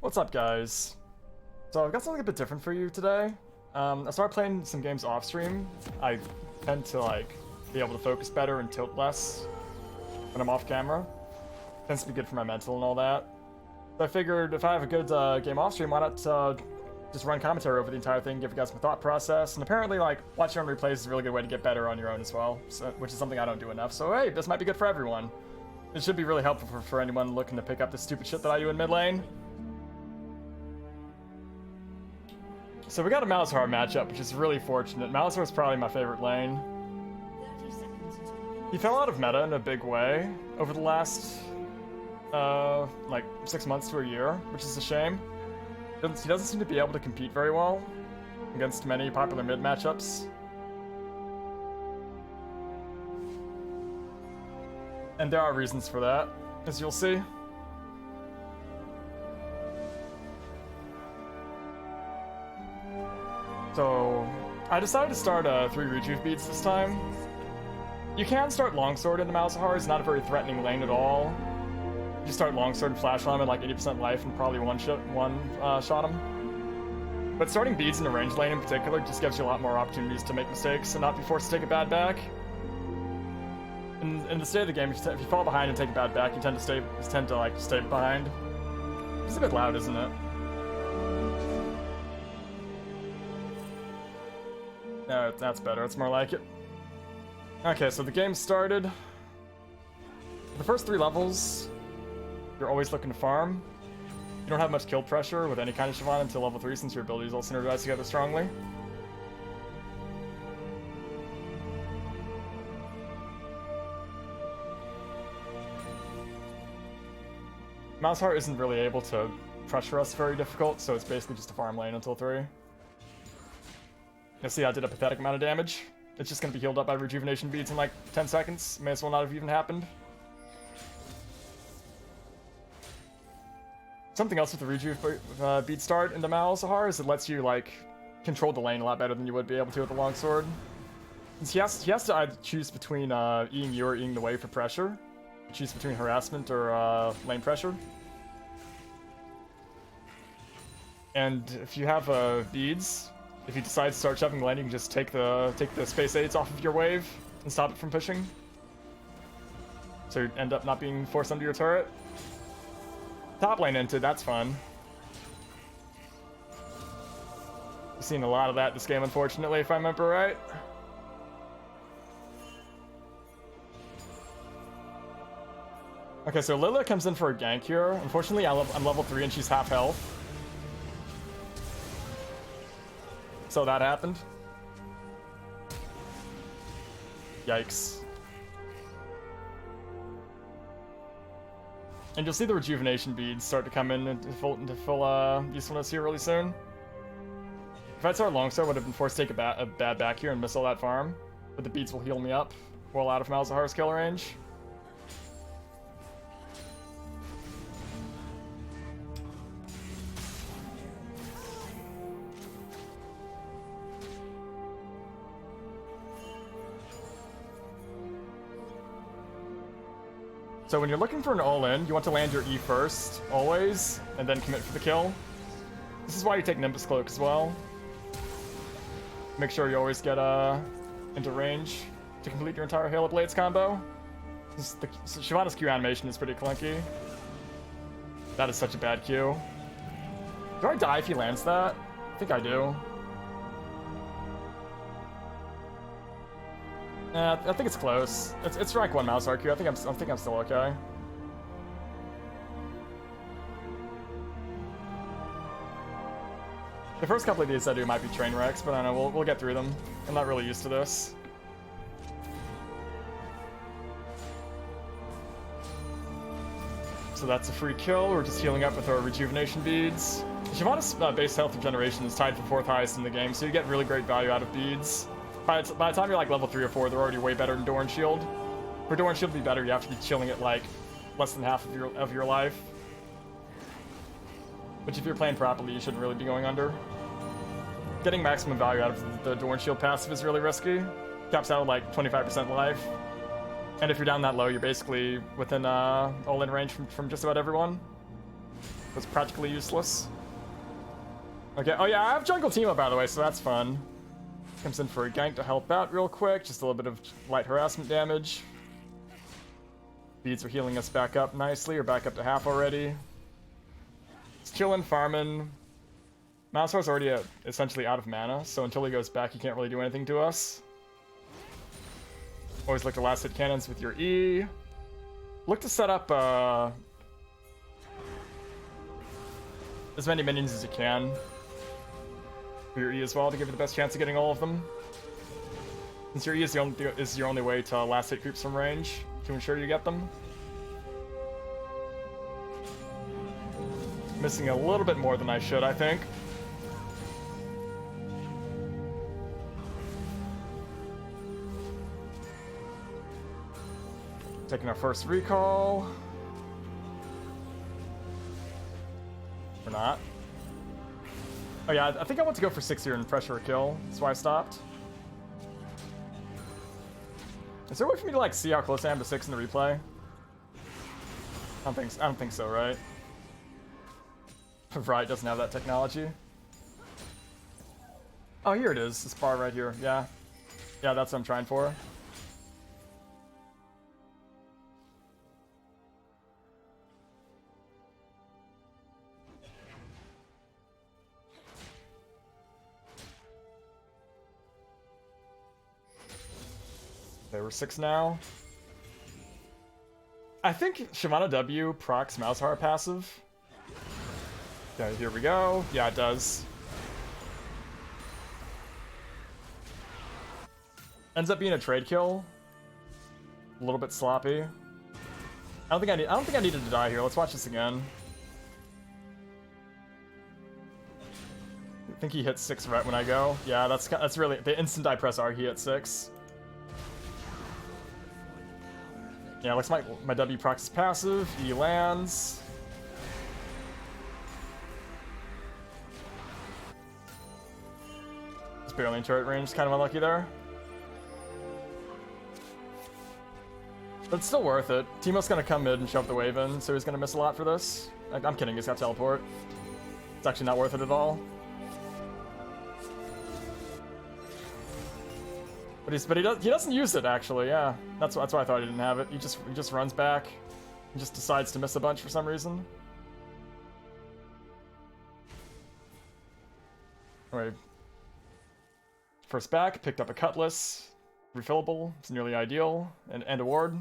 What's up, guys? So I've got something a bit different for you today. I started playing some games off stream. I tend to be able to focus better and tilt less when I'm off camera. Tends to be good for my mental and all that. So I figured if I have a good game off stream, why not just run commentary over the entire thing, give you guys my thought process, and apparently watching your own replays is a really good way to get better on your own as well, which is something I don't do enough. So hey, this might be good for everyone. It should be really helpful for anyone looking to pick up the stupid shit that I do in mid lane. So we got a Malzahar matchup, which is really fortunate. Malzahar is probably my favorite lane. He fell out of meta in a big way over the last, 6 months to a year, which is a shame. He doesn't seem to be able to compete very well against many popular mid matchups. And there are reasons for that, as you'll see. So, I decided to start 3 rejuve beads this time. You can start longsword into Malzahar. It's not a very threatening lane at all. You start longsword and flash on him at 80% life and probably one shot him. But starting beads in a range lane in particular just gives you a lot more opportunities to make mistakes and not be forced to take a bad back. In the state of the game, if you fall behind and take a bad back, you tend to stay behind. It's a bit loud, isn't it? No, that's better. It's more like it. Okay, so the game started. The first 3 levels, you're always looking to farm. You don't have much kill pressure with any kind of Shyvana until level 3 since your abilities all synergize together strongly. Malzahar isn't really able to pressure us very difficult, so it's basically just a farm lane until 3. You'll see I did a pathetic amount of damage. It's just going to be healed up by rejuvenation beads in 10 seconds. May as well not have even happened. Something else with the rejuve bead start into Malzahar is it lets you control the lane a lot better than you would be able to with the longsword. Since he has to either choose between Eing you or Eing the wave for pressure. Choose between harassment or lane pressure. And if you have beads, if you decide to start shoving lane, you can just take the space aids off of your wave and stop it from pushing. So you end up not being forced under your turret. Top lane into, that's fun. I've seen a lot of that this game, unfortunately, if I remember right. Okay, so Lila comes in for a gank here. Unfortunately, I'm level 3 and she's half health. So that happened. Yikes. And you'll see the rejuvenation beads start to come in into full usefulness here really soon. If I'd started longsword, I would have been forced to take a bad back here and miss all that farm. But the beads will heal me up while out of Malzahar's kill range. So when you're looking for an all-in, you want to land your E first, always, and then commit for the kill. This is why you take Nimbus Cloak as well. Make sure you always get into range to complete your entire Hail of Blades combo. Shyvana's Q animation is pretty clunky. That is such a bad Q. Do I die if he lands that? I think I do. Yeah, I think it's close. It's rank 1 Malzahar Q. I think I'm still okay. The first couple of these I do might be train wrecks, but I don't know, we'll get through them. I'm not really used to this. So that's a free kill. We're just healing up with our rejuvenation beads. Shyvana's base health regeneration is tied for 4th highest in the game, so you get really great value out of beads. By the time you're level 3 or 4, they're already way better than Doran Shield. For Doran Shield to be better, you have to be chilling at less than half of your life. Which if you're playing properly, you shouldn't really be going under. Getting maximum value out of the Doran Shield passive is really risky. Caps out at 25% life. And if you're down that low, you're basically within all-in range from just about everyone. was practically useless. Okay, oh yeah, I have Jungle Teemo, by the way, so that's fun. Comes in for a gank to help out real quick, just a little bit of light harassment damage. Beads are healing us back up nicely, or back up to half already. It's chillin', farming. Malzahar's already essentially out of mana, so until he goes back, he can't really do anything to us. Always look to last hit cannons with your E. Look to set up as many minions as you can for your E as well, to give you the best chance of getting all of them. Since your E is your only way to last hit creeps from range, to ensure you get them. Missing a little bit more than I should, I think. Taking our first recall. Or not. Oh yeah, I think I want to go for 6 here and pressure a kill. That's why I stopped. Is there a way for me to like see how close I am to 6 in the replay? I don't think so, right? Right, doesn't have that technology. Oh, here it is. This bar right here. Yeah. Yeah, that's what I'm trying for. Okay, we're 6 now. I think Shyvana W procs Malzahar passive. Okay, here we go. Yeah, it does. Ends up being a trade kill. A little bit sloppy. I don't think I needed to die here. Let's watch this again. I think he hits 6 right when I go. Yeah, that's really the instant I press R, he hits 6. Yeah, looks like my W procs is passive. E lands. Just barely in turret range. Kind of unlucky there. But it's still worth it. Teemo's gonna come mid and shove the wave in, so he's gonna miss a lot for this. I'm kidding, he's got teleport. It's actually not worth it at all. But he doesn't use it actually. Yeah, that's why I thought he didn't have it. He just runs back, and just decides to miss a bunch for some reason. Alright. First back, picked up a cutlass, refillable. It's nearly ideal, and a ward.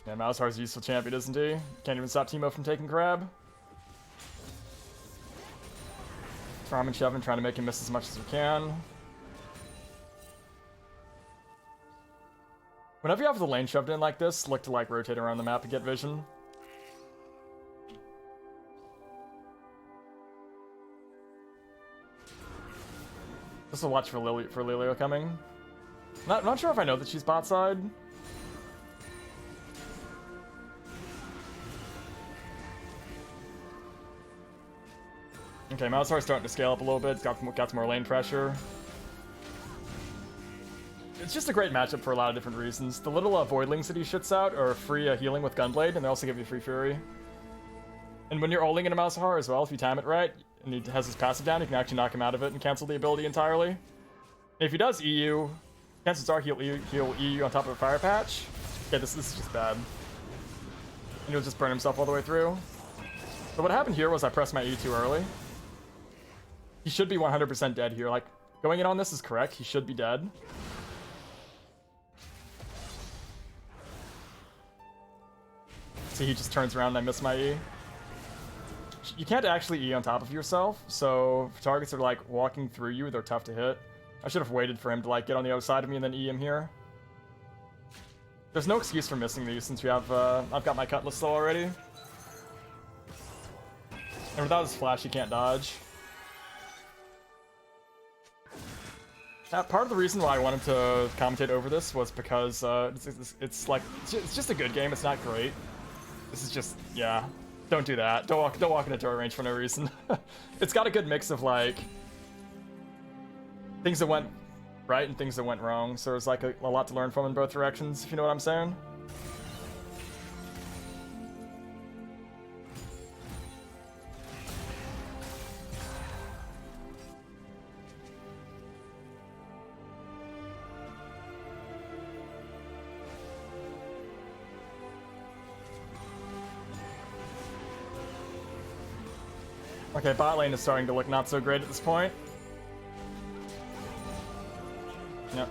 Yeah, Malzahar's a useful champion, isn't he? Can't even stop Teemo from taking grab. Farm and shoving, trying to make him miss as much as we can. Whenever you have the lane shoved in like this, look to like rotate around the map to get vision. Just a watch for Lilio coming. Not sure if I know that she's bot side. Okay, Malzahar's starting to scale up a little bit. It's got some more lane pressure. It's just a great matchup for a lot of different reasons. The little voidlings that he shits out are free healing with gunblade, and they also give you free fury. And when you're ulting into Malzahar as well, if you time it right, and he has his passive down, you can actually knock him out of it and cancel the ability entirely. And if he does EU, chances are he'll EU on top of a fire patch. Okay, this is just bad. And he'll just burn himself all the way through. So what happened here was I pressed my E too early. He should be 100% dead here. Like, going in on this is correct. He should be dead. See, he just turns around and I miss my E. You can't actually E on top of yourself, so if targets are like walking through you, they're tough to hit. I should have waited for him to like get on the other side of me and then E him here. There's no excuse for missing these since we have I've got my cutlass still already. And without his flash, he can't dodge. Part of the reason why I wanted to commentate over this was because it's just a good game. It's not great. This is just, yeah. Don't do that. Don't walk into turret range for no reason. It's got a good mix of like things that went right and things that went wrong. So there's like a lot to learn from in both directions, if you know what I'm saying. Okay, bot lane is starting to look not so great at this point. Yep.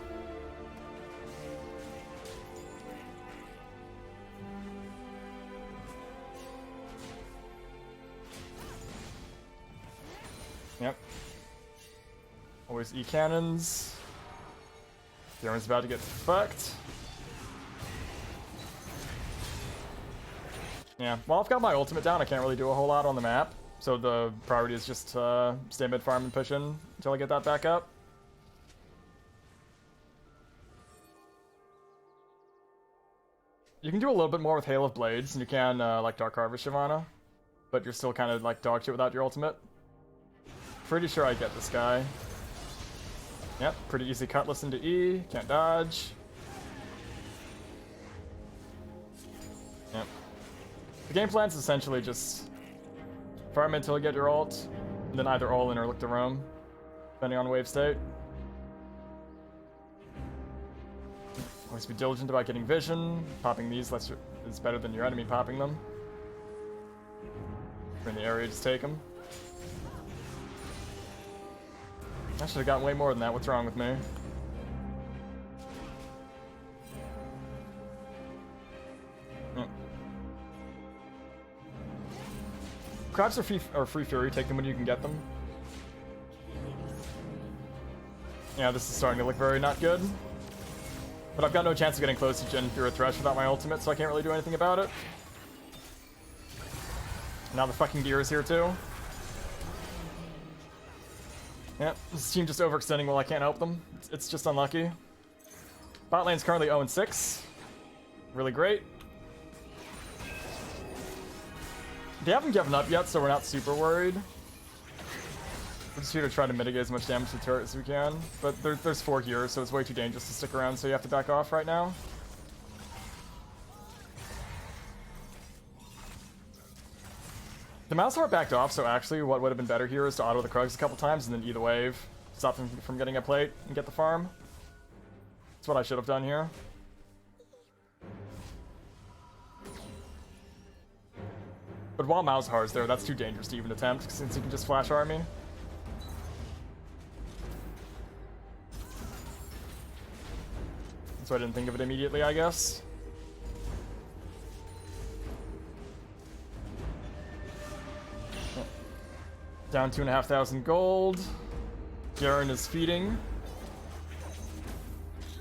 Yep. Always E-cannons. Garen's about to get fucked. Yeah, well, I've got my ultimate down. I can't really do a whole lot on the map. So the priority is just stay mid farm and push in until I get that back up. You can do a little bit more with Hail of Blades, and you can like Dark Harvest Shyvana, but you're still kind of like dog shit without your ultimate. Pretty sure I get this guy. Yep, pretty easy Cutlass into E, can't dodge. Yep. The game plan's essentially just farm until you get your ult, and then either all in or look to roam, depending on wave state. Always be diligent about getting vision. Popping these is better than your enemy popping them. If you're in the area, just take them. I should have gotten way more than that. What's wrong with me? Yep. Crabs are free fury. Take them when you can get them. Yeah, this is starting to look very not good. But I've got no chance of getting close to Jin through a Thresh without my ultimate, so I can't really do anything about it. Now the fucking deer is here too. Yep, this team just overextending while I can't help them. It's just unlucky. Bot lane's currently 0-6. Really great. They haven't given up yet, so we're not super worried. We're just here to try to mitigate as much damage to the turret as we can. But there's 4 here, so it's way too dangerous to stick around, so you have to back off right now. The Malzahar backed off, so actually what would have been better here is to auto the Krugs a couple times and then E the wave. Stop them from getting a plate and get the farm. That's what I should have done here. But while Malzahar's there, that's too dangerous to even attempt, since he can just flash army. So I didn't think of it immediately, I guess. Down 2,500 gold. Garen is feeding.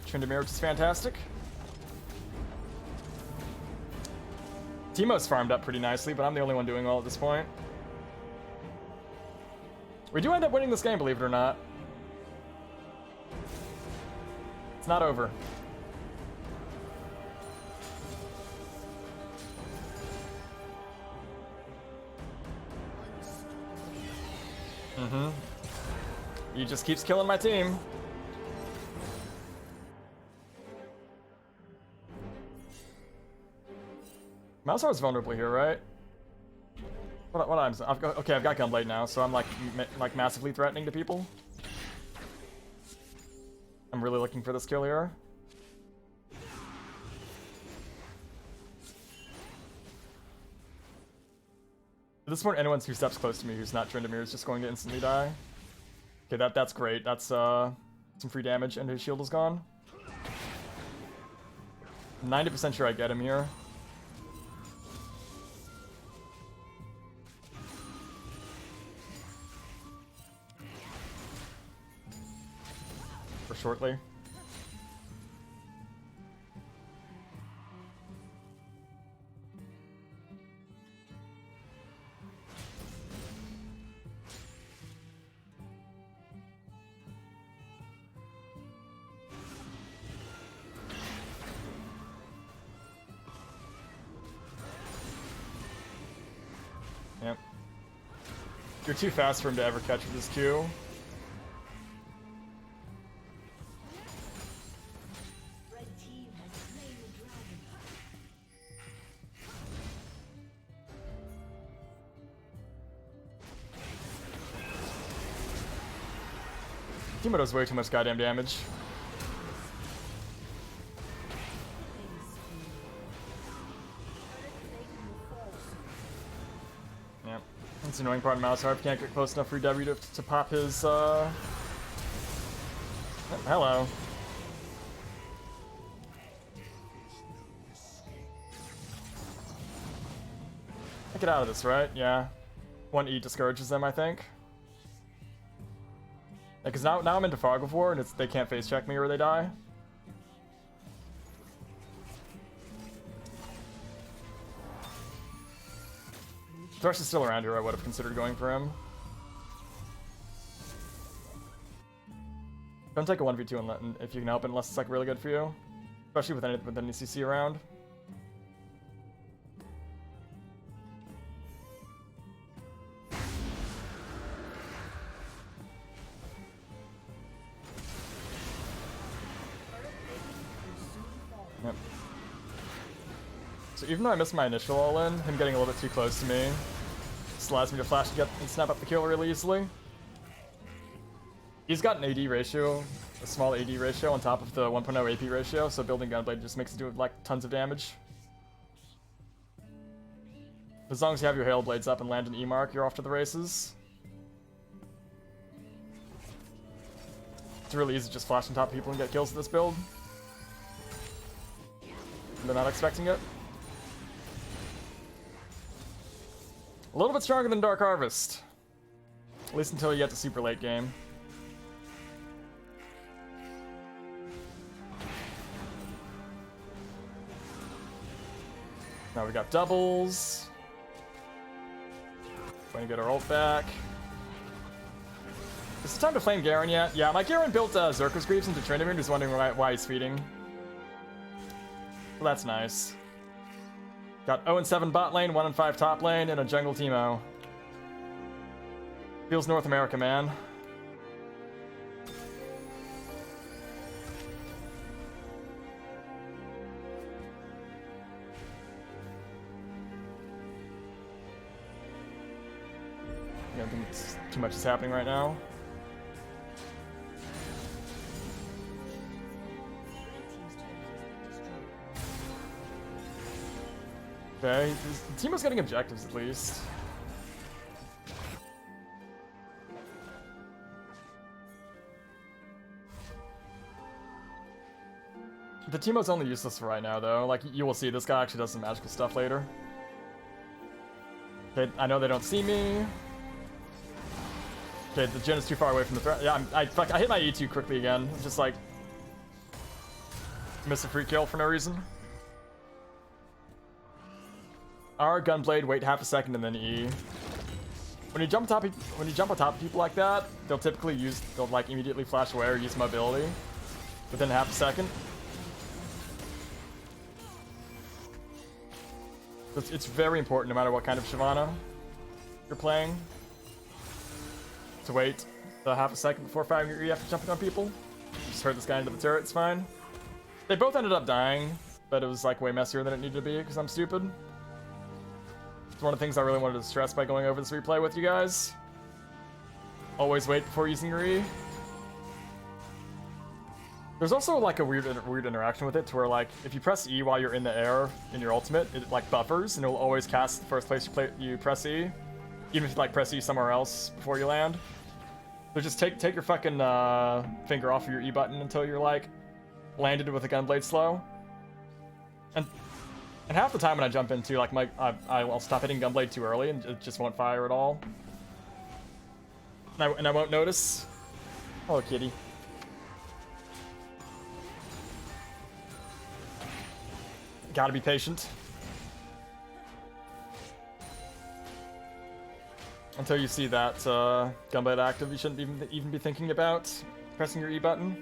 Tryndamere, which is fantastic. Teemo's farmed up pretty nicely, but I'm the only one doing well at this point. We do end up winning this game, believe it or not. It's not over. He just keeps killing my team. Malzahar's vulnerable here, right? What items? I've got gunblade now, so I'm like massively threatening to people. I'm really looking for this kill here. At this point, anyone who steps close to me who's not Tryndamere is just going to instantly die. Okay, that's great. That's some free damage, and his shield is gone. 90% sure I get him here. For shortly. Yep. You're too fast for him to ever catch with his Q. Teemo does way too much goddamn damage. Yep. That's the annoying part of Malzahar. Can't get close enough for W to pop his, oh, hello. Get out of this, right? Yeah. 1E discourages them, I think. Because now I'm into Fog of War, and they can't face check me or they die. Thresh is still around here, I would have considered going for him. Don't take a 1v2 if you can help it, unless it's like really good for you. Especially with any CC around. Yep. So even though I missed my initial all-in, him getting a little bit too close to me just allows me to flash and snap up the kill really easily. He's got an AD ratio, a small AD ratio on top of the 1.0 AP ratio, so building Gunblade just makes it do like tons of damage. As long as you have your Hail Blades up and land an E mark, you're off to the races. It's really easy to just flash on top of people and get kills with this build. They're not expecting it. A little bit stronger than Dark Harvest. At least until you get to super late game. Now we got doubles. Going to get our ult back. Is it time to flame Garen yet? Yeah, my Garen built Zerka's Greaves into Tryndamere, just wondering why he's feeding. Well, that's nice. Got 0-7 bot lane, 1-5 top lane, and a jungle Teemo. Feels North America, man. I don't think it's too much is happening right now. Okay, Teemo's getting objectives at least. The Teemo's only useless for right now though. Like, you will see this guy actually does some magical stuff later. Okay, I know they don't see me. Okay, the Jhin is too far away from the threat. Yeah, I hit my E too quickly again. Just like miss a free kill for no reason. R, Gunblade, wait half a second and then E. When you jump on top of people like that, they'll typically they'll like immediately flash away or use mobility within half a second. It's very important no matter what kind of Shyvana you're playing to wait the half a second before firing your E after jumping on people. Just hurt this guy into the turret, it's fine. They both ended up dying, but it was like way messier than it needed to be because I'm stupid. It's one of the things I really wanted to stress by going over this replay with you guys. Always wait before using your E. There's also like a weird interaction with it to where like if you press E while you're in the air in your ultimate, it like buffers and it will always cast the first place you press E, even if you like press E somewhere else before you land. So just take your fucking finger off of your E button until you're like landed with a Gunblade slow. And half the time when I jump into like I'll stop hitting Gunblade too early and it just won't fire at all. And I won't notice. Hello, kitty. Gotta be patient. Until you see that Gunblade active, you shouldn't even be thinking about pressing your E button.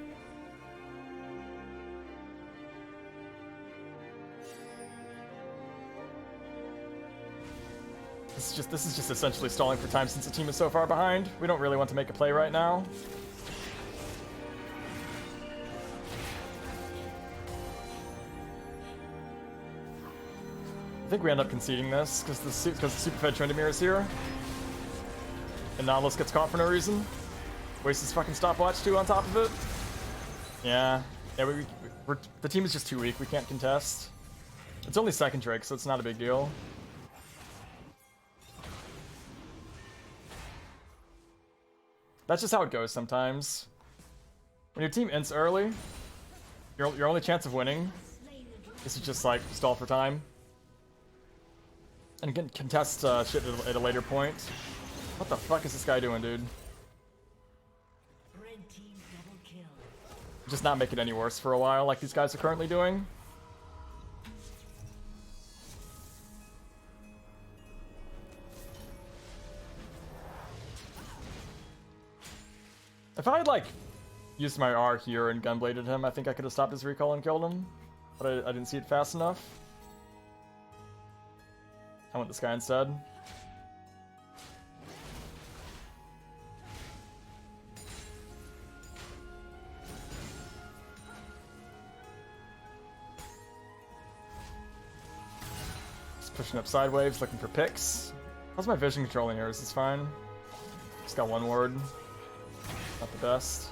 This is just essentially stalling for time since the team is so far behind. We don't really want to make a play right now. I think we end up conceding this because the Superfed Tryndamere is here. And Nautilus gets caught for no reason. Waste his fucking stopwatch too on top of it. Yeah. Yeah, the team is just too weak. We can't contest. It's only second Drake, so it's not a big deal. That's just how it goes sometimes. When your team ints early, your only chance of winning is to just like stall for time. And again, contest shit at a later point. What the fuck is this guy doing, dude? Just not make it any worse for a while, like these guys are currently doing. If I had, like, used my R here and gunbladed him, I think I could have stopped his recall and killed him. But I didn't see it fast enough. I went this guy instead. Just pushing up side waves, looking for picks. How's my vision controlling here? Is this fine? Just got one ward. Not the best.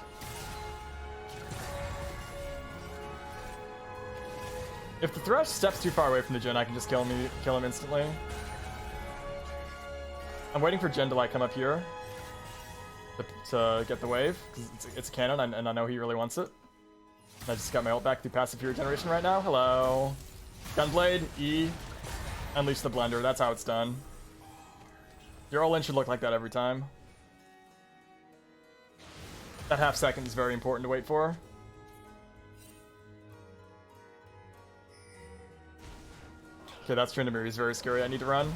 If the Thresh steps too far away from the Jhin, I can just kill him instantly. I'm waiting for Jhin to like come up here to get the wave, because it's canon and I know he really wants it. I just got my ult back through passive hero generation right now. Hello. Gunblade, E, unleash the blender. That's how it's done. Your all-in should look like that every time. That half second is very important to wait for. Okay, that's Tryndamere. He's very scary. I need to run.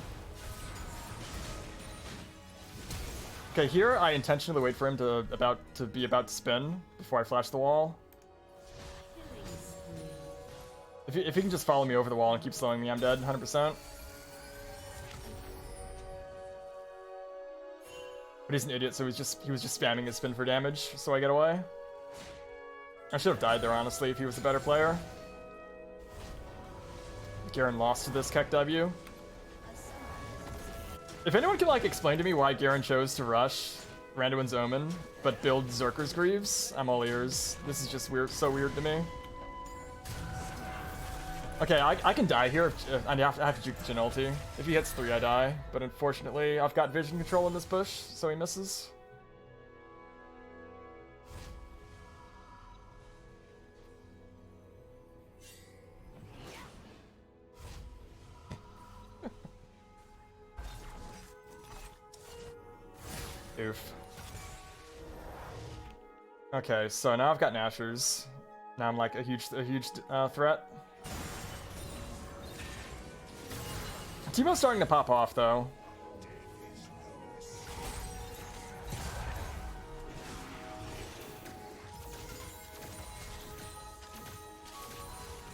Okay, here I intentionally wait for him to be about to spin before I flash the wall. If he can just follow me over the wall and keep slowing me, I'm dead 100%. But he's an idiot, so he was just spamming his spin for damage, so I get away. I should have died there, honestly, if he was a better player. Garen lost to this Keck W. If anyone can, like, explain to me why Garen chose to rush Randuin's Omen, but build Zerker's Greaves, I'm all ears. This is just weird, so weird to me. Okay, I can die here. I have to juke the Jhin ulti. If he hits 3, I die. But unfortunately, I've got vision control in this push, so he misses. Oof. Okay, so now I've got Nashers. Now I'm like a huge threat. Teemo's starting to pop off, though.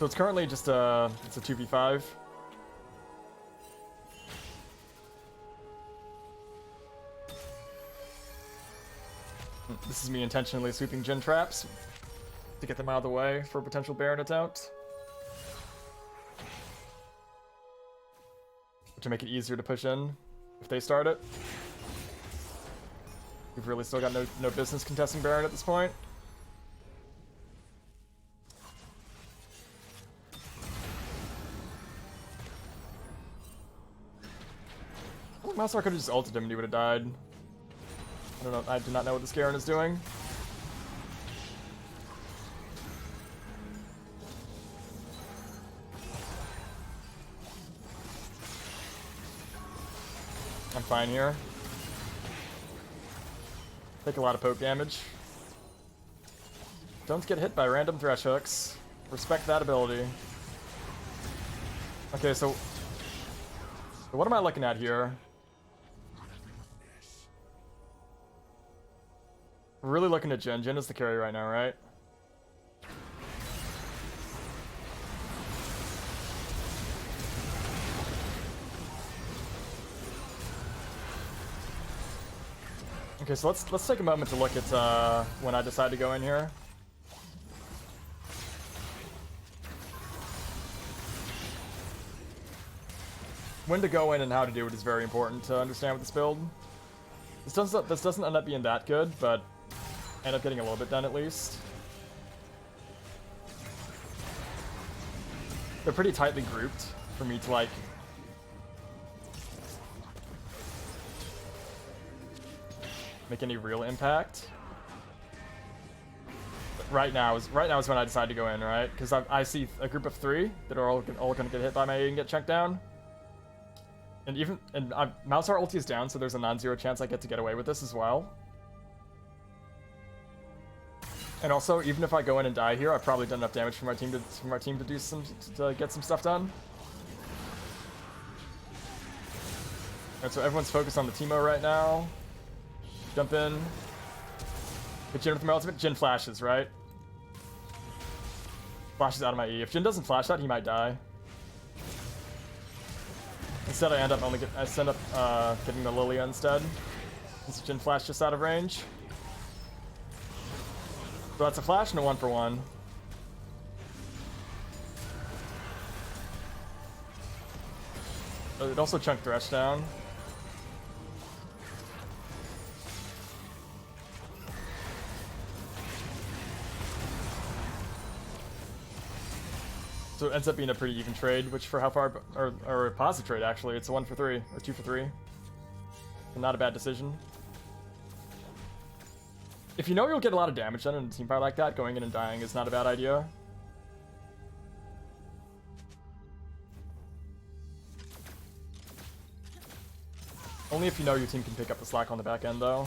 So it's currently just it's a 2v5. This is me intentionally sweeping Jhin traps to get them out of the way for a potential Baron attempt. To make it easier to push in if they start it. We've really still got no business contesting Baron at this point. Malzahar could have just ulted him and he would have died. I don't know. I do not know what this Garen is doing. I'm fine here. Take a lot of poke damage. Don't get hit by random thresh hooks. Respect that ability. Okay, so what am I looking at here? We're really looking at Jhin. Jhin is the carry right now, right? Okay, so let's take a moment to look at when I decide to go in here. When to go in and how to do it is very important to understand with this build. This doesn't end up being that good, but End up getting a little bit done at least. They're pretty tightly grouped for me to like make any real impact. But right now is when I decide to go in, right? Because I see a group of 3 that are all going to get hit by my A and get checked down. And Malzahar ulti is down, so there's a non-zero chance I get to get away with this as well. And also, even if I go in and die here, I've probably done enough damage for my team to do to get some stuff done. And so everyone's focused on the Teemo right now. Jump in. Hit Jhin with my ultimate. Jhin flashes, right? Flashes out of my E. If Jhin doesn't flash that, he might die. Instead, I end up getting the Lilia instead. Since Jhin flashed just out of range. So that's a flash and a 1-for-1. It also chunked Thresh down. So it ends up being a pretty even trade, which for how far, or a positive trade actually, it's a 1-for-3, or 2-for-3. So not a bad decision. If you know you'll get a lot of damage done in a team fight like that, going in and dying is not a bad idea. Only if you know your team can pick up the slack on the back end, though.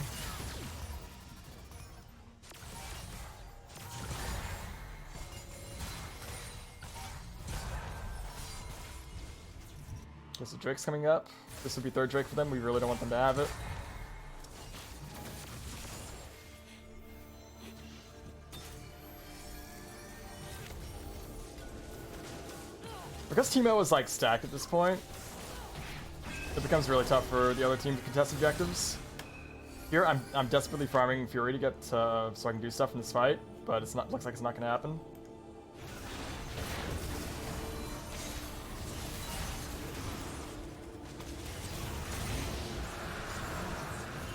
Guess the Drake's coming up. This would be 3rd Drake for them. We really don't want them to have it. Because Teemo is like stacked at this point, it becomes really tough for the other team to contest objectives. Here, I'm desperately farming Fury to get so I can do stuff in this fight, but looks like it's not gonna happen.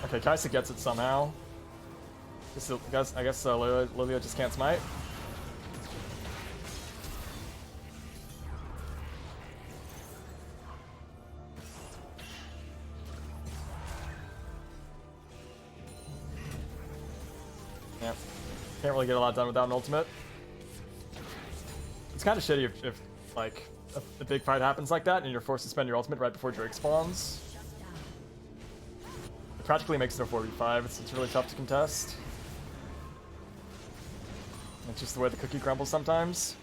Okay, Kai'Sa gets it somehow. I guess Lilia just can't smite. Yeah, can't really get a lot done without an ultimate. It's kind of shitty if like a big fight happens like that and you're forced to spend your ultimate right before Drake spawns. It practically makes it a 4v5. It's really tough to contest. It's just the way the cookie crumbles sometimes.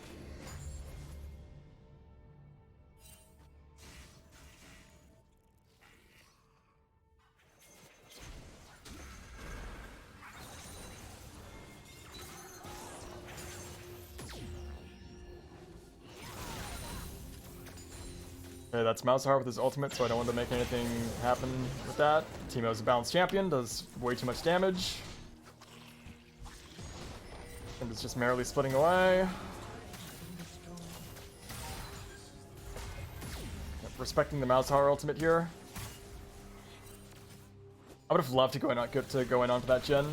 Okay, that's Malzahar with his ultimate, so I don't want to make anything happen with that. Teemo's a balanced champion, does way too much damage. And is just merrily splitting away. Yep, respecting the Malzahar ultimate here. I would have loved to go in onto that Jhin.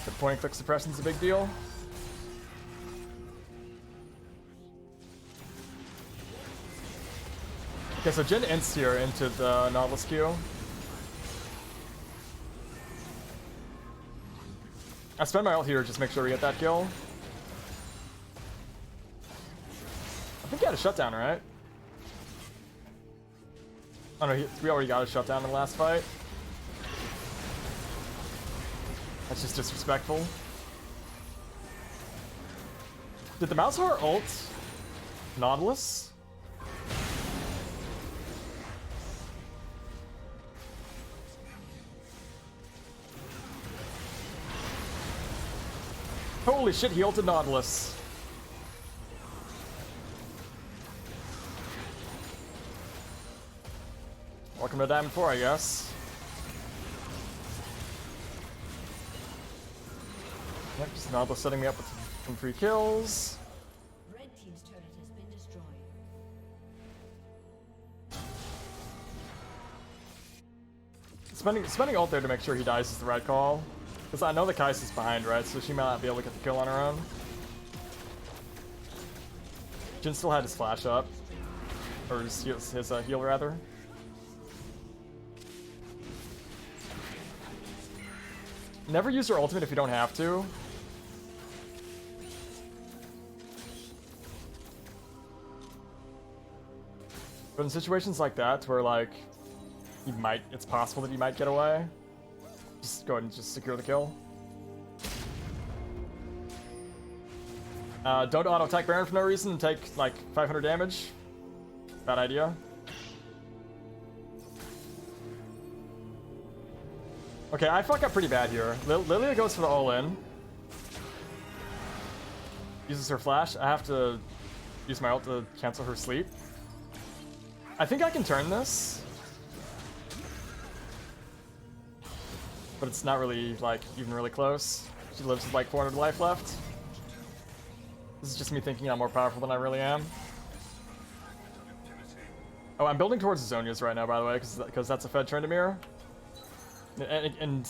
But point and click suppression's a big deal. Okay, so Jhin ints here into the Nautilus Q. I spend my ult here just make sure we get that kill. I think he had a shutdown, right? Oh no, we already got a shutdown in the last fight. That's just disrespectful. Did the Malzahar ult Nautilus? Holy shit, he ulted Nautilus. Welcome to Diamond 4, I guess. Yep, just Nautilus setting me up with some free kills. Red team's turret has been destroyed. Spending ult there to make sure he dies is the right call. Because I know the Kai'Sa's behind, right? So she might not be able to get the kill on her own. Jhin still had his flash up. Or his heal, rather. Never use your ultimate if you don't have to. But in situations like that, where like it's possible that you might get away, just go ahead and just secure the kill. Don't auto attack Baron for no reason and take like 500 damage. Bad idea. Okay, I fuck up pretty bad here. Lilia goes for the all-in. Uses her flash. I have to use my ult to cancel her sleep. I think I can turn this. But it's not really, like, even really close. She lives with like 400 life left. This is just me thinking I'm more powerful than I really am. Oh, I'm building towards Zonia's right now, by the way, because that's a Fed Tryndamere. And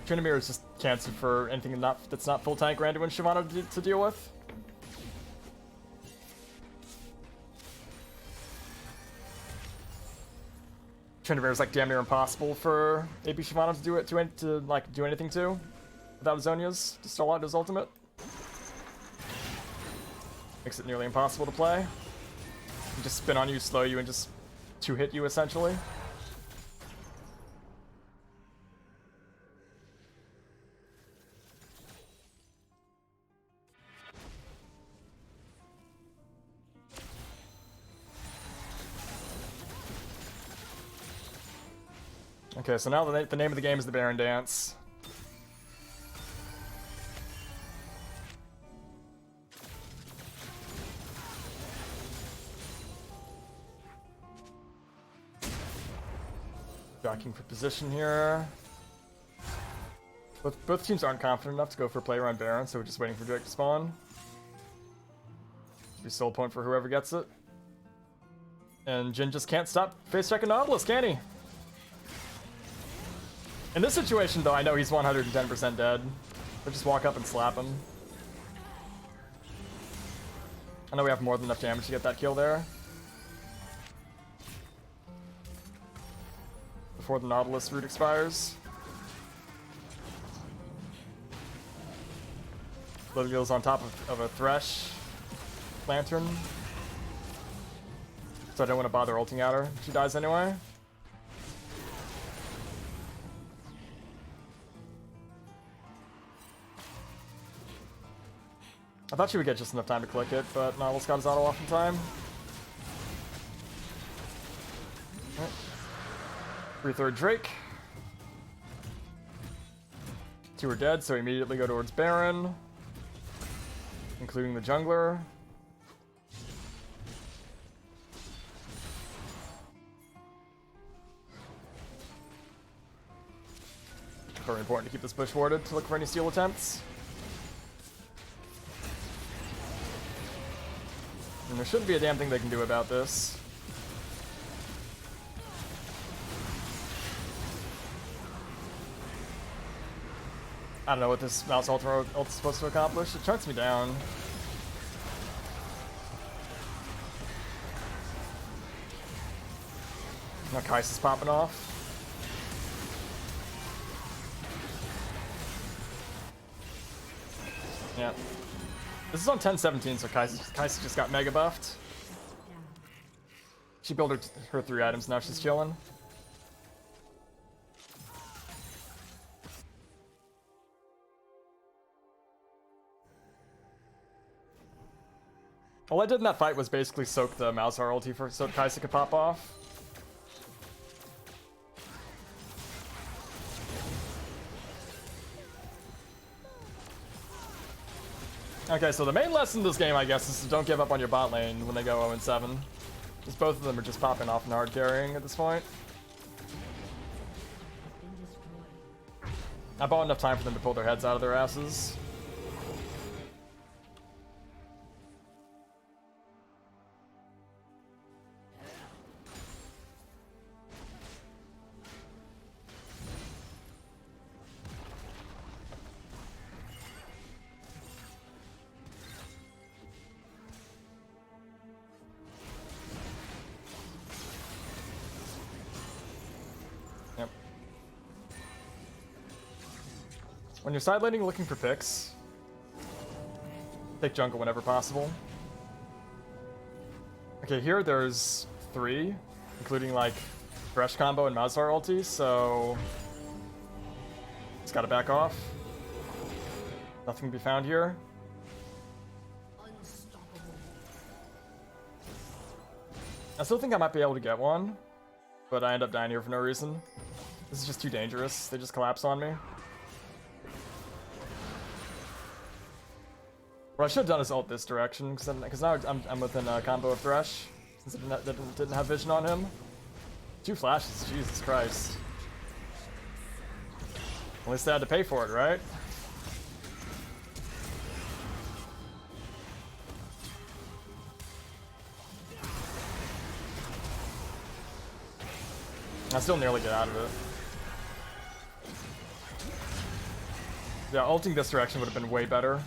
Tryndamere is just cancelled for anything that's not full tank Randuin Shyvana to deal with. Tryndamere is like damn near impossible for AP Shyvana to do anything to without Zonia's to stall out his ultimate. Makes it nearly impossible to play. He just spin on you, slow you, and just two-hit you, essentially. Okay, so now the name of the game is the Baron Dance. Jockeying for position here. Both teams aren't confident enough to go for a play around Baron, so we're just waiting for Drake to spawn. Be soul point for whoever gets it. And Jhin just can't stop face checking Nautilus, can he? In this situation, though, I know he's 110% dead. We'll just walk up and slap him. I know we have more than enough damage to get that kill there. Before the Nautilus route expires. Lilia's on top of a Thresh Lantern. So I don't want to bother ulting out her. She dies anyway. I thought she would get just enough time to click it, but Nautilus got his auto off in time. Right. 3/3 Drake. 2 are dead, so immediately go towards Baron, including the jungler. Very important to keep this bush warded to look for any steal attempts. And there shouldn't be a damn thing they can do about this. I don't know what this mouse ult is supposed to accomplish. It chunks me down. Now Kai'Sa's popping off. Yeah. This is on 10-17, so Kai'Sa just got mega buffed. She built her 3 items, now she's chilling. All I did in that fight was basically soak the Malzahar ulti so Kai'Sa could pop off. Okay, so the main lesson in this game, I guess, is to don't give up on your bot lane when they go 0-7. Because both of them are just popping off and hard carrying at this point. I bought enough time for them to pull their heads out of their asses. When you're side laning looking for picks, take jungle whenever possible. Okay, here there's 3, including like Thresh combo and Malzahar ulti, so it's gotta back off. Nothing to be found here. I still think I might be able to get one, but I end up dying here for no reason. This is just too dangerous. They just collapse on me. What I should have done is ult this direction, because now I'm within a combo of Thresh, since I didn't have vision on him. 2 flashes, Jesus Christ. At least I had to pay for it, right? I still nearly get out of it. Yeah, ulting this direction would have been way better.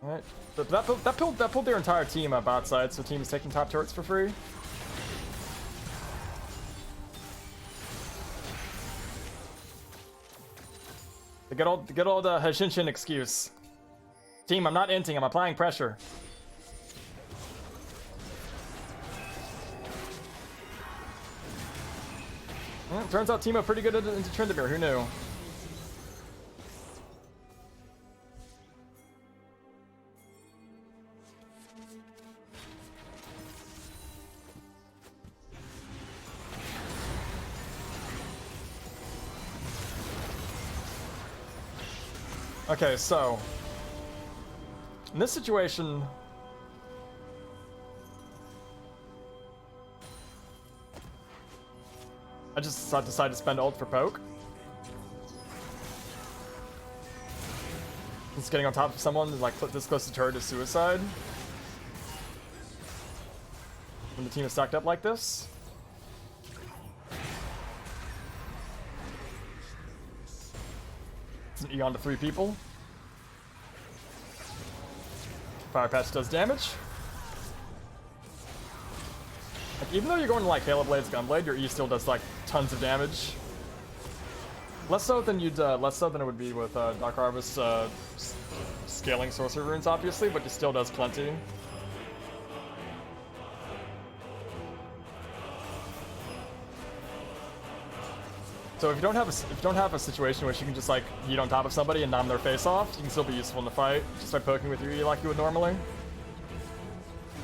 Alright, but that pulled their entire team bot side, so team is taking top turrets for free. The good old Hashinshin excuse. Team, I'm not inting, I'm applying pressure. Well, turns out Teemo pretty good into Tryndamere, who knew? Okay, so in this situation, I just decided to spend ult for poke. Just getting on top of someone like this close to turret is suicide. When the team is stacked up like this. It's an Eon to 3 people. Fire Patch does damage. Like, even though you're going to like Halo Blade's Gunblade, your E still does like tons of damage. Less so than it would be with Dark Harvest scaling sorcery runes, obviously, but it still does plenty. So if you don't have a situation in which you can just like yeet on top of somebody and nom their face off, you can still be useful in the fight just by poking with your E like you would normally.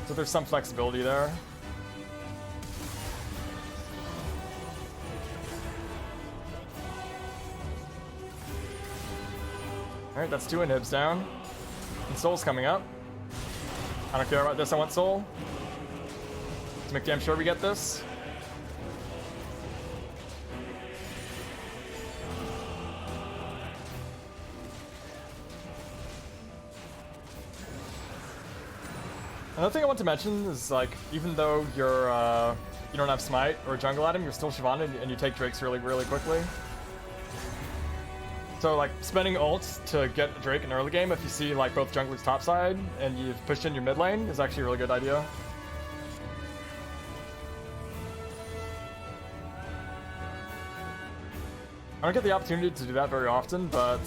So there's some flexibility there. Alright, that's 2 inhibs down. And Soul's coming up. I don't care about this, I want Soul. To make damn sure we get this. Another thing I want to mention is, like, even though you don't have Smite or Jungle Item, you're still Shyvana and you take Drakes really, really quickly. So, like, spending ults to get Drake in early game if you see, like, both junglers topside and you've pushed in your mid lane is actually a really good idea. I don't get the opportunity to do that very often, but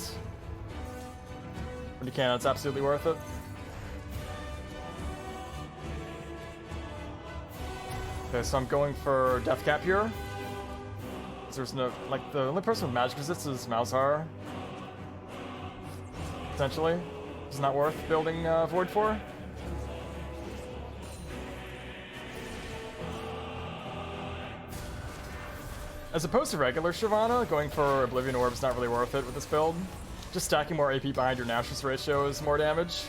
when you can, it's absolutely worth it. Okay, so I'm going for Death Cap here. There's no, like, the only person with magic resist is Malzahar. Essentially. It's not worth building Void for. As opposed to regular Shyvana, going for Oblivion Orb is not really worth it with this build. Just stacking more AP behind your Nationals ratio is more damage.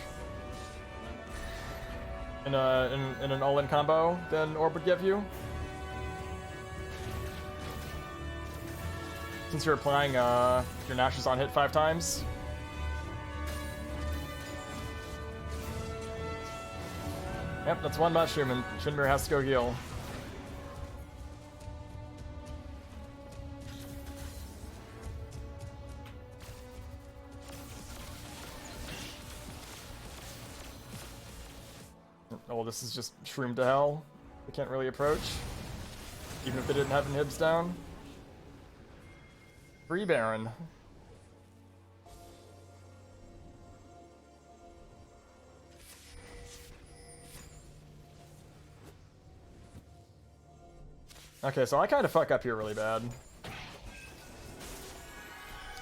In an all-in combo than Orb would give you. Since you're applying your Nationals on hit 5 times. Yep, that's 1 mushroom and Tryndamere has to go heal. Oh, this is just shroomed to hell. They can't really approach. Even if they didn't have inhibs down. Free Baron. Okay, so I kind of fuck up here really bad.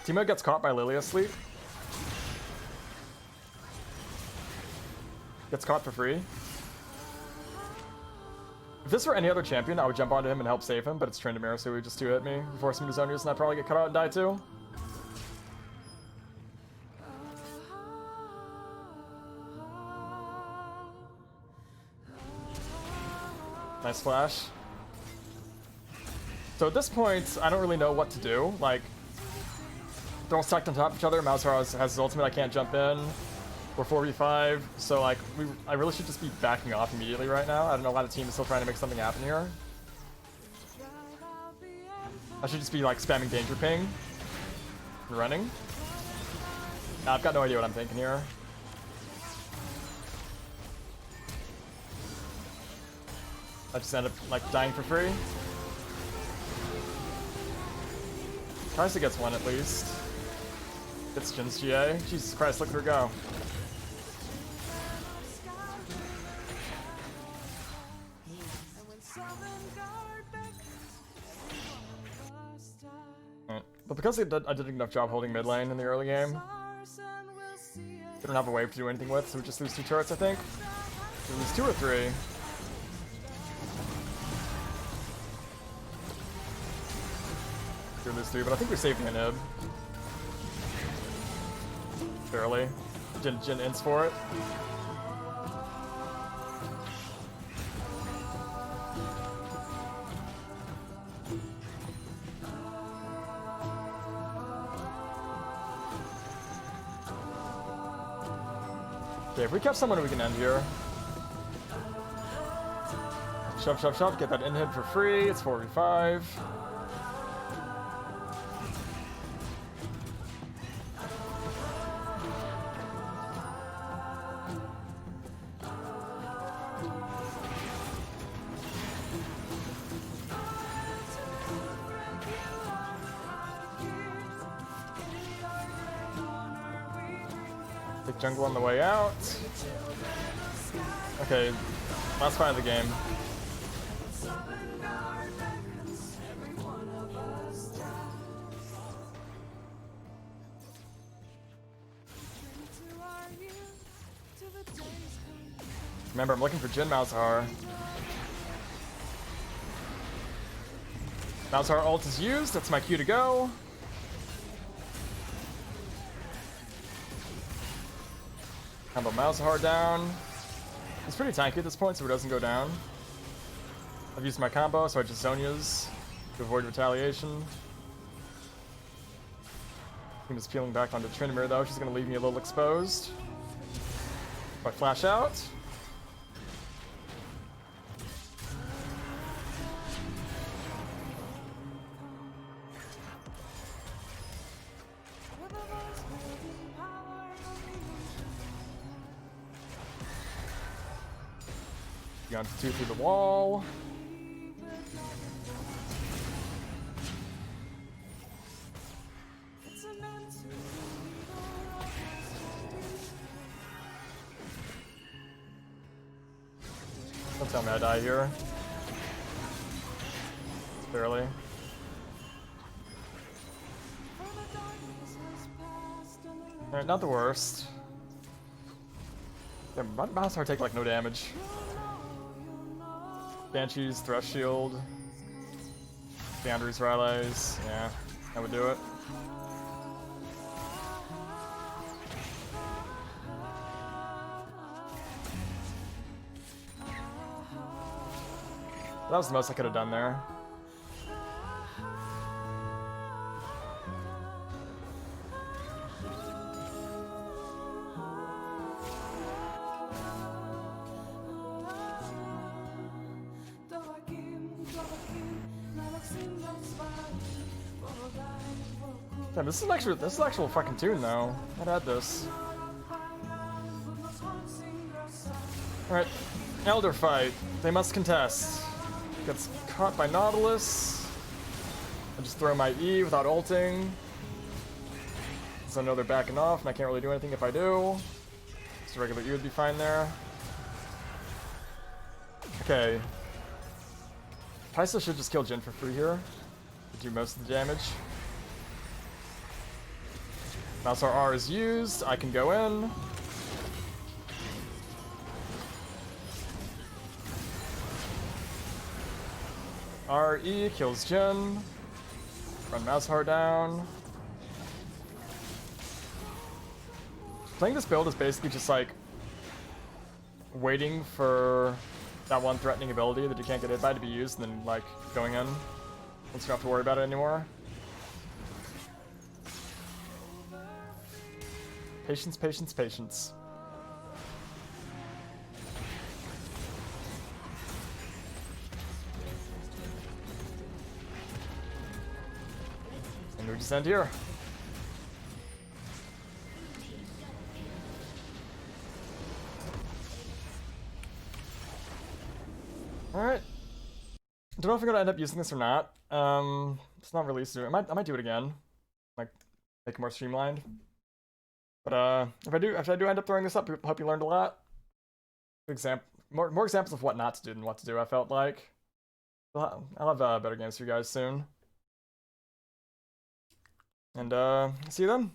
Teammate gets caught by Lily asleep. Gets caught for free. If this were any other champion, I would jump onto him and help save him, but it's Tryndamere, so he would just 2-hit me, force him to zone use, and I'd probably get cut out and die too. Nice flash. So at this point, I don't really know what to do. Like, they're all stacked on top of each other. Malzahar has his ultimate, I can't jump in. We're 4v5, so like, I really should just be backing off immediately right now. I don't know, a lot of teams are still trying to make something happen here. I should just be like spamming danger ping. And running. Nah, I've got no idea what I'm thinking here. I just end up like dying for free. Tries to get one at least. Gets Jin's GA. Jesus Christ, look at her go. Right. But because I did a good enough job holding mid lane in the early game, they don't have a wave to do anything with, so we just lose 2 turrets, I think. We lose 2 or 3. Lose 3, but I think we're saving a nib. Barely. Jin ints for it. Okay, if we catch someone, we can end here. Shove, shove, shove. Get that inhib for free. It's 4v5. Take jungle on the way out. Okay, last fight of the game. Remember, I'm looking for Jin Malzahar. Malzahar ult is used, that's my cue to go. Combo Malzahar down. He's pretty tanky at this point, so he doesn't go down. I've used my combo, so I just Zonia's to avoid retaliation. Team is peeling back onto Tryndamere though, she's gonna leave me a little exposed. If I flash out. Gone 2 through the wall. Don't tell me I die here. Barely. Alright, not the worst. Yeah, Malzahar take like no damage. Banshees, Thrush Shield, Boundaries, Rylai's, yeah, that would do it. That was the most I could have done there. Damn, this is actual fucking tune though. I'd add this. Alright. Elder fight. They must contest. Gets caught by Nautilus. I just throw my E without ulting. So I know they're backing off, and I can't really do anything if I do. Just a regular E would be fine there. Okay. Pysa should just kill Jhin for free here. Do most of the damage. Malzahar R is used. I can go in. RE kills Jhin. Run Malzahar down. Playing this build is basically just like waiting for that one threatening ability that you can't get hit by to be used, and then like going in once you don't have to worry about it anymore. Patience, patience, patience. And we just end here. Alright. Don't know if I'm gonna end up using this or not. It's not released soon. I might do it again. Like, make it more streamlined. But if I do end up throwing this up, I hope you learned a lot. More examples of what not to do than what to do, I felt like. I'll have better games for you guys soon. And see you then.